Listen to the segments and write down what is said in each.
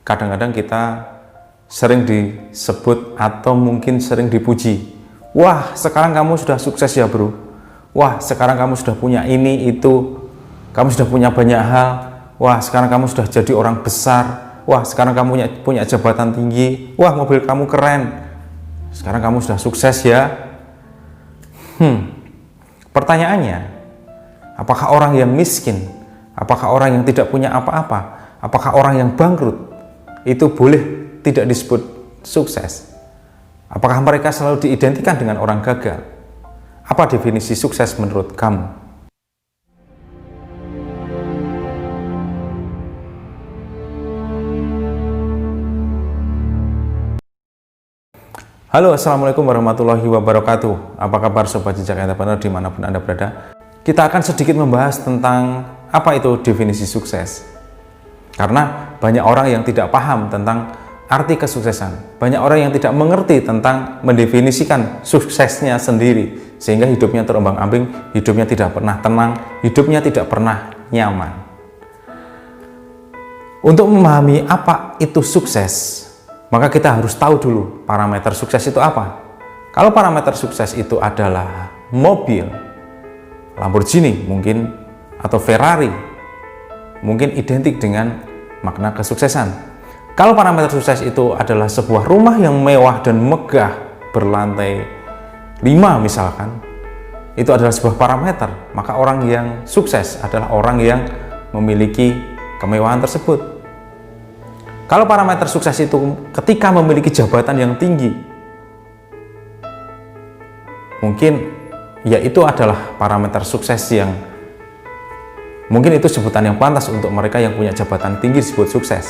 kadang-kadang kita sering disebut atau mungkin sering dipuji. Wah, sekarang kamu sudah sukses ya bro. Wah, sekarang kamu sudah punya ini, itu. Kamu sudah punya banyak hal. Wah, sekarang kamu sudah jadi orang besar. Wah, sekarang kamu punya jabatan tinggi. Wah, mobil kamu keren. Sekarang kamu sudah sukses ya. Pertanyaannya, apakah orang yang miskin, apakah orang yang tidak punya apa-apa, apakah orang yang bangkrut itu boleh tidak disebut sukses? Apakah mereka selalu diidentikan dengan orang gagal? Apa definisi sukses menurut kamu? Halo, assalamualaikum warahmatullahi wabarakatuh. Apa kabar sobat jejak entrepreneur dimanapun Anda berada? Kita akan sedikit membahas tentang apa itu definisi sukses. Karena banyak orang yang tidak paham tentang arti kesuksesan. Banyak orang yang tidak mengerti tentang mendefinisikan suksesnya sendiri, sehingga hidupnya terombang-ambing, hidupnya tidak pernah tenang, hidupnya tidak pernah nyaman. Untuk memahami apa itu sukses, maka kita harus tahu dulu parameter sukses itu apa. Kalau parameter sukses itu adalah mobil, Lamborghini mungkin, atau Ferrari, mungkin identik dengan makna kesuksesan. Kalau parameter sukses itu adalah sebuah rumah yang mewah dan megah berlantai 5 misalkan, itu adalah sebuah parameter, maka orang yang sukses adalah orang yang memiliki kemewahan tersebut. Kalau parameter sukses itu ketika memiliki jabatan yang tinggi, mungkin ya itu adalah parameter sukses yang mungkin itu sebutan yang pantas untuk mereka yang punya jabatan tinggi disebut sukses.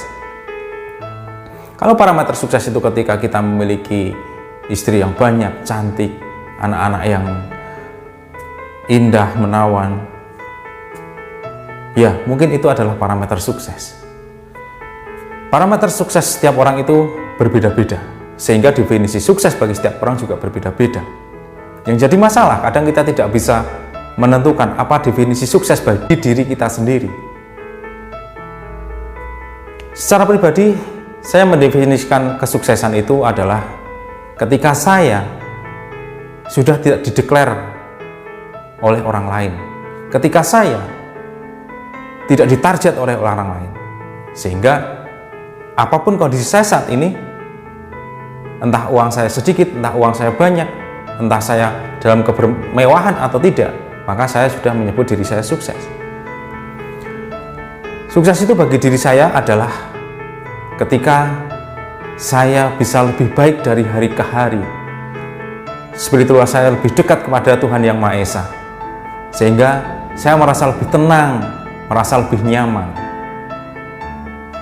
Kalau parameter sukses itu ketika kita memiliki istri yang banyak, cantik, anak-anak yang indah, menawan, ya mungkin itu adalah parameter sukses. Parameter sukses setiap orang itu berbeda-beda, sehingga definisi sukses bagi setiap orang juga berbeda-beda. Yang jadi masalah, kadang kita tidak bisa menentukan apa definisi sukses bagi diri kita sendiri. Secara pribadi, saya mendefinisikan kesuksesan itu adalah ketika saya sudah tidak dideklar oleh orang lain, ketika saya tidak ditarget oleh orang lain, sehingga apapun kondisi saya saat ini, entah uang saya sedikit, entah uang saya banyak, entah saya dalam kebermewahan atau tidak, maka saya sudah menyebut diri saya sukses. Sukses itu bagi diri saya adalah ketika saya bisa lebih baik dari hari ke hari, spiritual saya lebih dekat kepada Tuhan Yang Maha Esa, sehingga saya merasa lebih tenang, merasa lebih nyaman.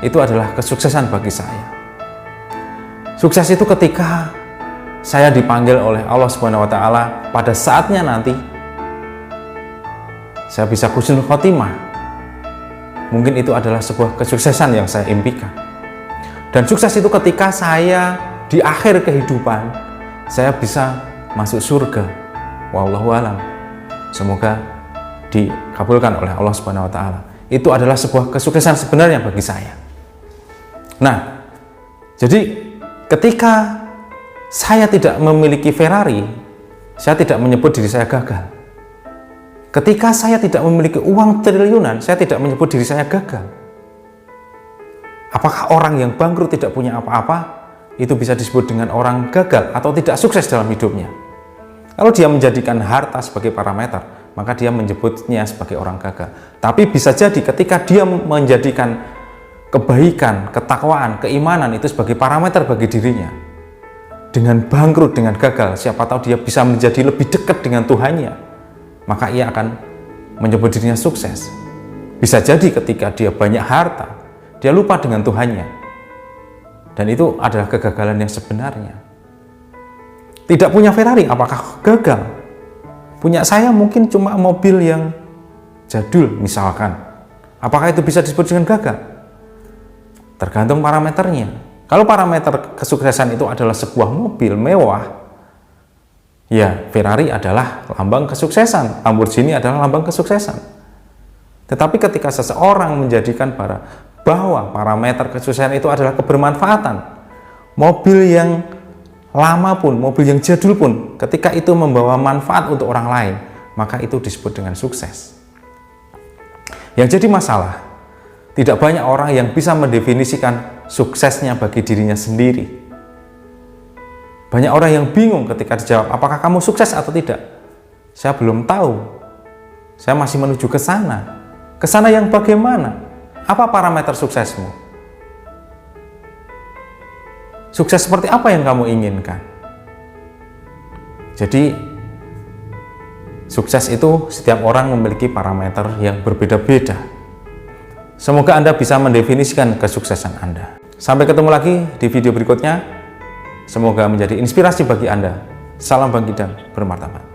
Itu adalah kesuksesan bagi saya. Sukses itu ketika saya dipanggil oleh Allah Subhanahu wa Ta'ala pada saatnya nanti saya bisa husnul khotimah. Mungkin itu adalah sebuah kesuksesan yang saya impikan. Dan sukses itu ketika saya di akhir kehidupan saya bisa masuk surga. Wallahu alam. Semoga dikabulkan oleh Allah Subhanahu wa Ta'ala. Itu adalah sebuah kesuksesan sebenarnya bagi saya. Nah, jadi ketika saya tidak memiliki Ferrari, saya tidak menyebut diri saya gagal. Ketika saya tidak memiliki uang triliunan, saya tidak menyebut diri saya gagal. Apakah orang yang bangkrut tidak punya apa-apa, itu bisa disebut dengan orang gagal atau tidak sukses dalam hidupnya? Kalau dia menjadikan harta sebagai parameter, maka dia menyebutnya sebagai orang gagal. Tapi bisa jadi ketika dia menjadikan kebaikan, ketakwaan, keimanan itu sebagai parameter bagi dirinya, dengan bangkrut, dengan gagal, siapa tahu dia bisa menjadi lebih dekat dengan Tuhannya, maka ia akan menyebut dirinya sukses. Bisa jadi ketika dia banyak harta, dia lupa dengan Tuhannya, dan itu adalah kegagalan yang sebenarnya. Tidak punya Ferrari, apakah gagal? Punya saya mungkin cuma mobil yang jadul misalkan, apakah itu bisa disebut dengan gagal? Tergantung parameternya. Kalau parameter kesuksesan itu adalah sebuah mobil mewah, ya Ferrari adalah lambang kesuksesan, Lamborghini adalah lambang kesuksesan. Tetapi ketika seseorang menjadikan bahwa parameter kesuksesan itu adalah kebermanfaatan. Mobil yang lama pun, mobil yang jadul pun, ketika itu membawa manfaat untuk orang lain, maka itu disebut dengan sukses. Yang jadi masalah, tidak banyak orang yang bisa mendefinisikan suksesnya bagi dirinya sendiri. Banyak orang yang bingung ketika dijawab, apakah kamu sukses atau tidak? Saya belum tahu. Saya masih menuju ke sana. Ke sana yang bagaimana? Apa parameter suksesmu? Sukses seperti apa yang kamu inginkan? Jadi, sukses itu setiap orang memiliki parameter yang berbeda-beda. Semoga Anda bisa mendefinisikan kesuksesan Anda. Sampai ketemu lagi di video berikutnya. Semoga menjadi inspirasi bagi Anda. Salam bangkit dan bermartabat.